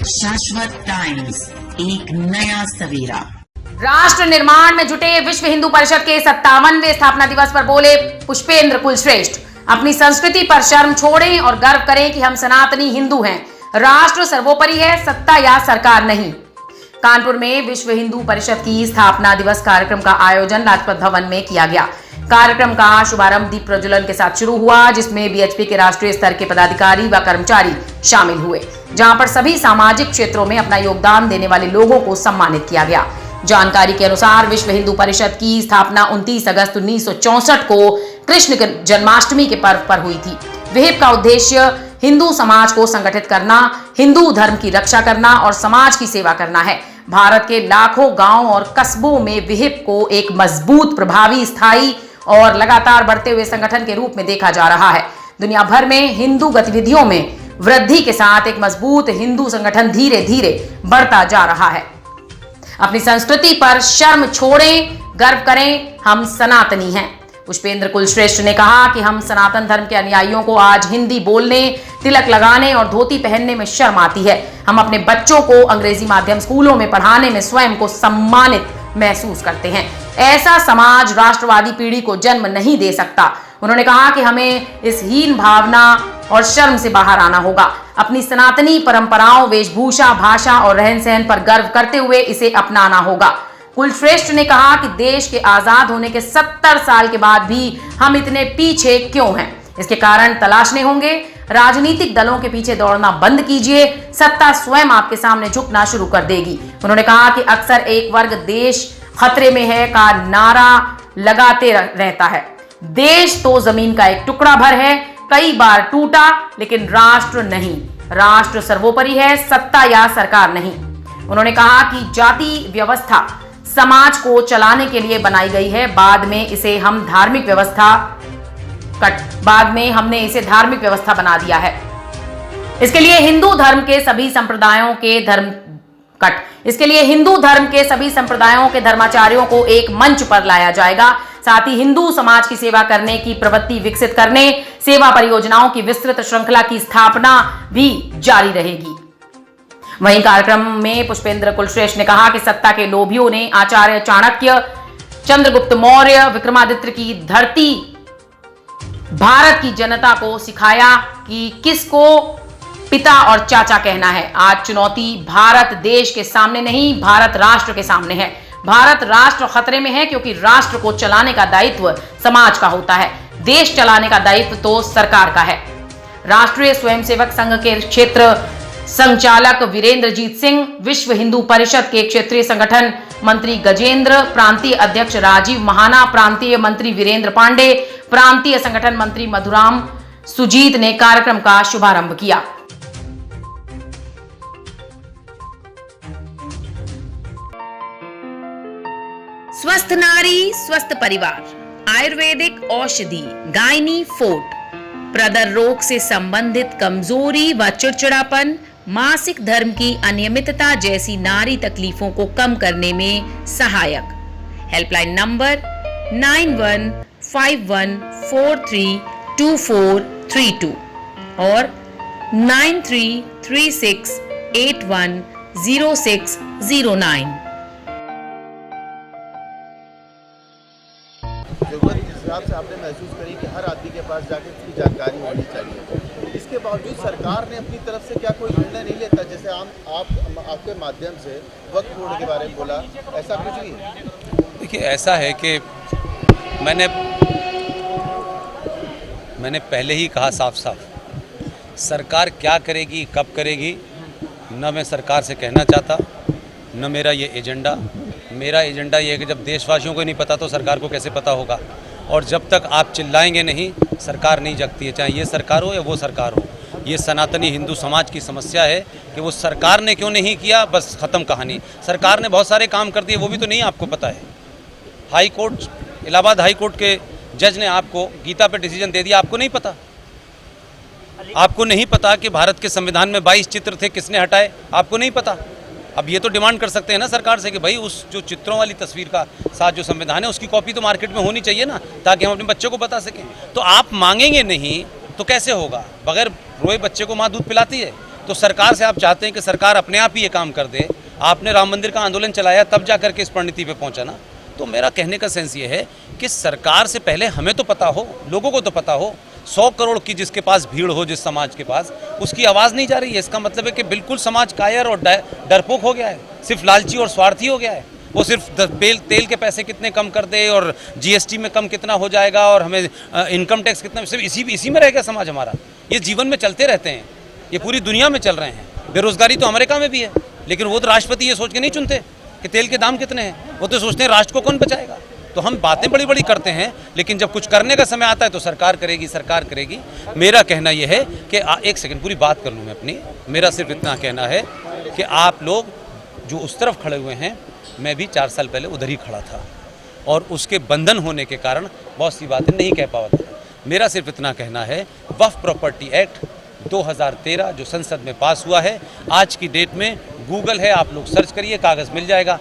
शाश्वत टाइम्स, एक नया सवेरा। राष्ट्र निर्माण में जुटे विश्व हिंदू परिषद के 57वें स्थापना दिवस पर बोले पुष्पेंद्र कुलश्रेष्ठ, अपनी संस्कृति पर शर्म छोड़ें और गर्व करें कि हम सनातनी हिंदू हैं। राष्ट्र सर्वोपरि है, सत्ता या सरकार नहीं। कानपुर में विश्व हिंदू परिषद की स्थापना दिवस कार्यक्रम का आयोजन लाजपत भवन में किया गया। कार्यक्रम का शुभारंभ दीप प्रज्वलन के साथ शुरू हुआ, जिसमें बीएचपी के राष्ट्रीय स्तर के पदाधिकारी व कर्मचारी शामिल हुए, जहां पर सभी सामाजिक क्षेत्रों में अपना योगदान देने वाले लोगों को सम्मानित किया गया। जानकारी के अनुसार विश्व हिंदू परिषद की स्थापना 29 अगस्त 1964 को कृष्ण जन्माष्टमी के पर्व पर हुई थी। विहिप का उद्देश्य हिंदू समाज को संगठित करना, हिंदू धर्म की रक्षा करना और समाज की सेवा करना है। भारत के लाखों गांव और कस्बों में विहिप को एक मजबूत, प्रभावी, स्थायी और लगातार बढ़ते हुए संगठन के रूप में देखा जा रहा है। दुनिया भर में हिंदू गतिविधियों में वृद्धि के साथ एक मजबूत हिंदू संगठन धीरे धीरे बढ़ता जा रहा है। अपनी संस्कृति पर शर्म छोड़ें, गर्व करें, हम सनातनी हैं। पुष्पेंद्र कुलश्रेष्ठ ने कहा कि हम सनातन धर्म के अनुयायियों को आज हिंदी बोलने, तिलक लगाने और धोती पहनने में शर्म आती है। हम अपने बच्चों को अंग्रेजी माध्यम स्कूलों में पढ़ाने में स्वयं को सम्मानित महसूस करते हैं। ऐसा समाज राष्ट्रवादी पीढ़ी को जन्म नहीं दे सकता। उन्होंने कहा कि हमें इस हीन भावना और शर्म से बाहर आना होगा। अपनी सनातनी परंपराओं, वेशभूषा, भाषा और रहन सहन पर गर्व करते हुए इसे अपनाना होगा। कुलश्रेष्ठ ने कहा कि देश के आजाद होने के 70 साल के बाद भी हम इतने पीछे क्यों हैं, इसके कारण तलाशने होंगे। राजनीतिक दलों के पीछे दौड़ना बंद कीजिए, सत्ता स्वयं आपके सामने झुकना शुरू कर देगी। उन्होंने कहा कि अक्सर एक वर्ग देश खतरे में है का नारा लगाते रहता है। देश तो जमीन का एक टुकड़ा भर है, कई बार टूटा, लेकिन राष्ट्र नहीं। राष्ट्र सर्वोपरि है, सत्ता या सरकार नहीं। उन्होंने कहा कि जाति व्यवस्था समाज को चलाने के लिए बनाई गई है, बाद में हमने इसे धार्मिक व्यवस्था बना दिया है। इसके लिए हिंदू धर्म के सभी संप्रदायों के धर्माचार्यों को एक मंच पर लाया जाएगा। साथ ही हिंदू समाज की सेवा करने की प्रवृत्ति विकसित करने, सेवा परियोजनाओं की विस्तृत श्रृंखला की स्थापना भी जारी रहेगी। वहीं कार्यक्रम में पुष्पेंद्र कुलश्रेष्ठ ने कहा कि सत्ता के लोभियों ने आचार्य चाणक्य, चंद्रगुप्त मौर्य, विक्रमादित्य की धरती भारत की जनता को सिखाया कि किसको पिता और चाचा कहना है। आज चुनौती भारत देश के सामने नहीं, भारत राष्ट्र के सामने है। भारत राष्ट्र खतरे में है, क्योंकि राष्ट्र को चलाने का दायित्व समाज का होता है, देश चलाने का दायित्व तो सरकार का है। राष्ट्रीय स्वयंसेवक संघ के क्षेत्र संचालक वीरेंद्रजीत सिंह, विश्व हिंदू परिषद के क्षेत्रीय संगठन मंत्री गजेंद्र, प्रांतीय अध्यक्ष राजीव महाना, प्रांतीय मंत्री वीरेंद्र पांडे, प्रांतीय संगठन मंत्री मधुराम सुजीत ने कार्यक्रम का शुभारंभ किया। स्वस्थ नारी, स्वस्थ परिवार, आयुर्वेदिक औषधि गायनी फोर्ट, प्रदर रोग से संबंधित कमजोरी व चिड़चिड़ापन, मासिक धर्म की अनियमितता जैसी नारी तकलीफों को कम करने में सहायक। हेल्पलाइन नंबर 9151432432 और 9336810609। जरूरत जिस हिसाब से आपने महसूस करी कि हर आदमी के पास जाकर इसकी जानकारी होनी चाहिए, इसके बावजूद सरकार ने अपनी तरफ से क्या कोई निर्णय नहीं लेता? जैसे आपके माध्यम से वक्फ बोर्ड के बारे में बोला, ऐसा कुछ भी? देखिए, ऐसा है कि मैंने पहले ही कहा साफ साफ, सरकार क्या करेगी, कब करेगी, न मैं सरकार से कहना चाहता, न मेरा ये एजेंडा। मेरा एजेंडा ये है कि जब देशवासियों को नहीं पता तो सरकार को कैसे पता होगा, और जब तक आप चिल्लाएंगे नहीं, सरकार नहीं जगती है, चाहे ये सरकार हो या वो सरकार हो। ये सनातनी हिंदू समाज की समस्या है कि वो सरकार ने क्यों नहीं किया, बस ख़त्म कहानी। सरकार ने बहुत सारे काम कर दिए, वो भी तो नहीं आपको पता है। High court, Allahabad high court के जज ने आपको गीता पे डिसीजन दे दिया, आपको नहीं पता। आपको नहीं पता कि भारत के संविधान में 22 चित्र थे, किसने हटाए, आपको नहीं पता। अब ये तो डिमांड कर सकते हैं ना सरकार से कि भाई उस जो चित्रों वाली तस्वीर का साथ जो संविधान है उसकी कॉपी तो मार्केट में होनी चाहिए ना, ताकि हम अपने बच्चों को बता सकें। तो आप मांगेंगे नहीं तो कैसे होगा? बगैर रोए बच्चे को माँ दूध पिलाती है। तो सरकार से आप चाहते हैं कि सरकार अपने आप ही ये काम कर दे। आपने राम मंदिर का आंदोलन चलाया तब जा करके इस परिणति पे पहुंचा ना। तो मेरा कहने का सेंस ये है कि सरकार से पहले हमें तो पता हो, लोगों को तो पता हो। 100 करोड़ की जिसके पास भीड़ हो, जिस समाज के पास, उसकी आवाज़ नहीं जा रही है। इसका मतलब है कि बिल्कुल समाज कायर और डरपोक हो गया है, सिर्फ लालची और स्वार्थी हो गया है। वो सिर्फ तेल के पैसे कितने कम कर दे और जीएसटी में कम कितना हो जाएगा और हमें इनकम टैक्स कितना, सिर्फ इसी में रह गया समाज हमारा। ये जीवन में चलते रहते हैं, ये पूरी दुनिया में चल रहे हैं। बेरोजगारी तो अमेरिका में भी है, लेकिन वो तो राष्ट्रपति ये सोच के नहीं चुनते कि तेल के दाम कितने हैं। वो तो सोचते हैं राष्ट्र को कौन बचाएगा। तो हम बातें बड़ी बड़ी करते हैं, लेकिन जब कुछ करने का समय आता है तो सरकार करेगी, सरकार करेगी। मेरा कहना यह है कि एक सेकंड पूरी बात कर लूँ मैं अपनी। मेरा सिर्फ इतना कहना है कि आप लोग जो उस तरफ खड़े हुए हैं, मैं भी 4 साल पहले उधर ही खड़ा था और उसके बंधन होने के कारण बहुत सी बातें नहीं कह पाता था। मेरा सिर्फ इतना कहना है, वक्फ प्रॉपर्टी एक्ट 2013 जो संसद में पास हुआ है, आज की डेट में गूगल है, आप लोग सर्च करिए, कागज़ मिल जाएगा।